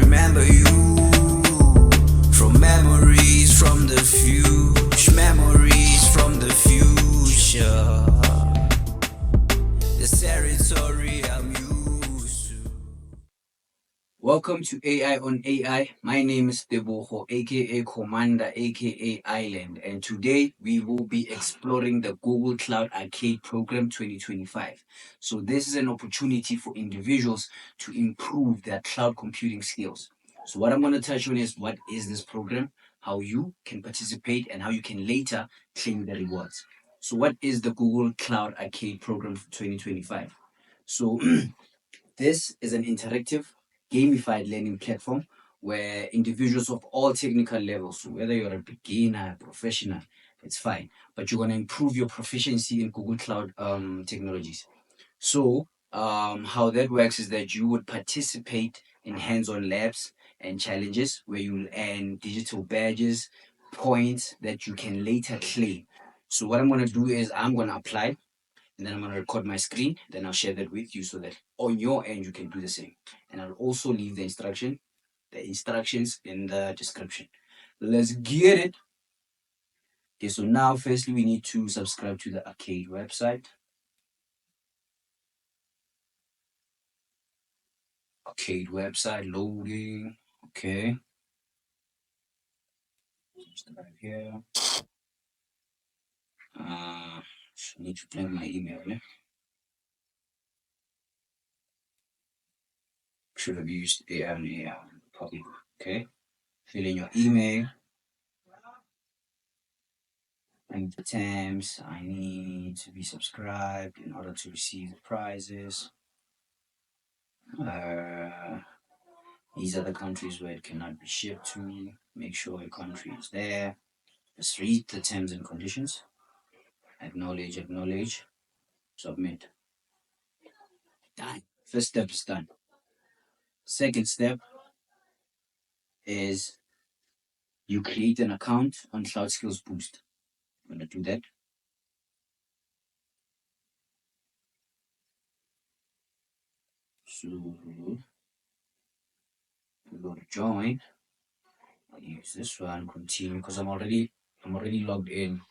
remember you from memories from the future, memories from the future. The territory I'm used to. Welcome to AI on AI. My name is Teboho, aka Commander, aka Island, and today we will be exploring the Google Cloud Arcade Program 2025. So, this is an opportunity for individuals to improve their cloud computing skills. So, what I'm going to touch on is what is this program, how you can participate, and how you can later claim the rewards. So, what is the Google Cloud Arcade Program for 2025? So, this is an interactive, gamified learning platform where individuals of all technical levels, so whether you're a beginner, professional, it's fine, but you're going to improve your proficiency in Google Cloud technologies. So, how that works is that you would participate in hands on labs and challenges where you'll earn digital badges, points that you can later claim. So, what I'm going to do is I'm going to apply and then I'm going to record my screen. Then I'll share that with you so that on your end you can do the same. And I'll also leave the instructions in the description. Let's get it. Okay, so now firstly we need to subscribe to the arcade website. Arcade website loading. Okay. Subscribe here. Need to plug my email. Yeah? Should have used AI probably. Okay. Fill in your email. And the terms, I need to be subscribed in order to receive the prizes. Uh, these are the countries where it cannot be shipped to. Make sure your country is there. Just read the terms and conditions. Acknowledge, submit. Done. First step is done. Second step is you create an account on Cloud Skills Boost. I'm going to do that. So we go to join. I'll use this one, continue, because I'm already logged in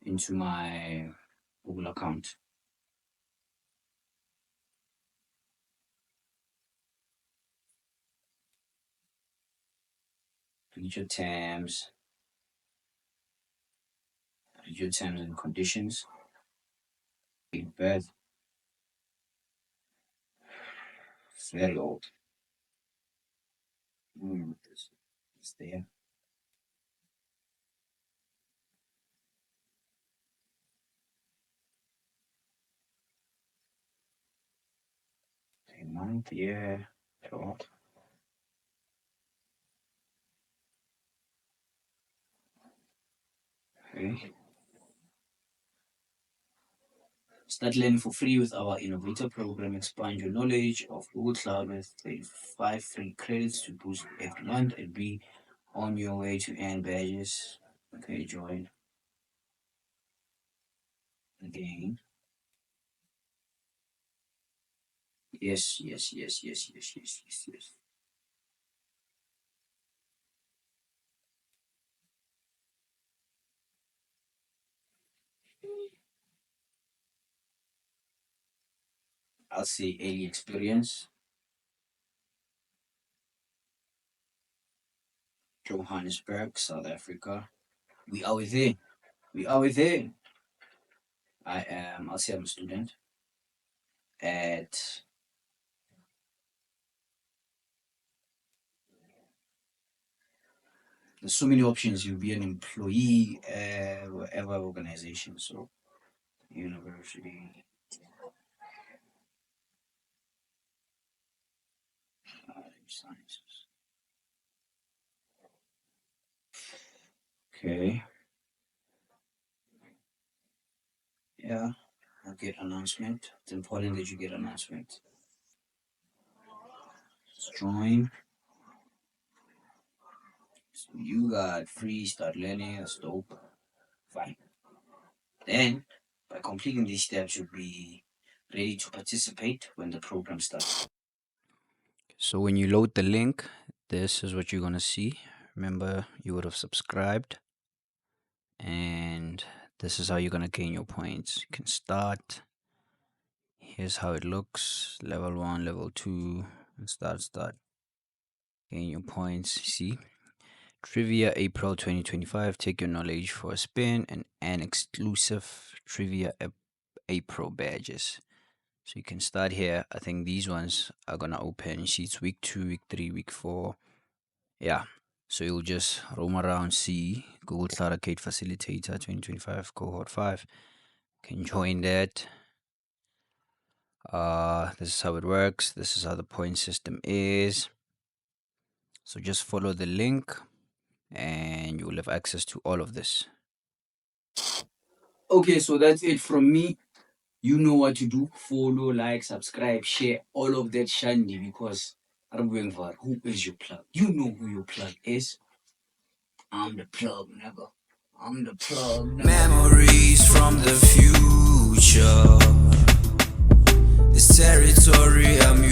into my Google account. Read your terms and conditions. Birth. It's very old. It's there. A month, yeah. Sure. Okay. Start learning for free with our innovator program. Expand your knowledge of Google Cloud with 35 free credits to boost every month and be on your way to earn badges. Okay, join again. Yes. I'll say early experience. Johannesburg, South Africa. We are within. We are within. I'll say I'm a student at, there's so many options. You'll be an employee, whatever organization. So, university, sciences. Okay. Yeah, I'll get announcement. It's important that you get announcement. Let's join. So you got free start learning. That's dope. Fine. Then, by completing these steps, you'll be ready to participate when the program starts. So when you load the link, this is what you're gonna see. Remember, you would have subscribed, and this is how you're gonna gain your points. You can start. Here's how it looks: level 1, level 2, and start. Gain your points. See, Trivia April 2025. Take your knowledge for a spin, and an exclusive Trivia April badges. So you can start here. I think these ones are gonna open sheets week 2, week 3, week 4. Yeah. So you'll just roam around, see Google Cloud Arcade Facilitator 2025 cohort 5. Can join that. This is how it works. This is how the point system is. So just follow the link and you will have access to all of this. Okay, so that's it from me. You know what to do. Follow, like, subscribe, share, all of that shandy, because I'm going for who is your plug? You know who your plug is. I'm the plug, nigga. I'm the plug, nigga. Memories from the future. This territory I'm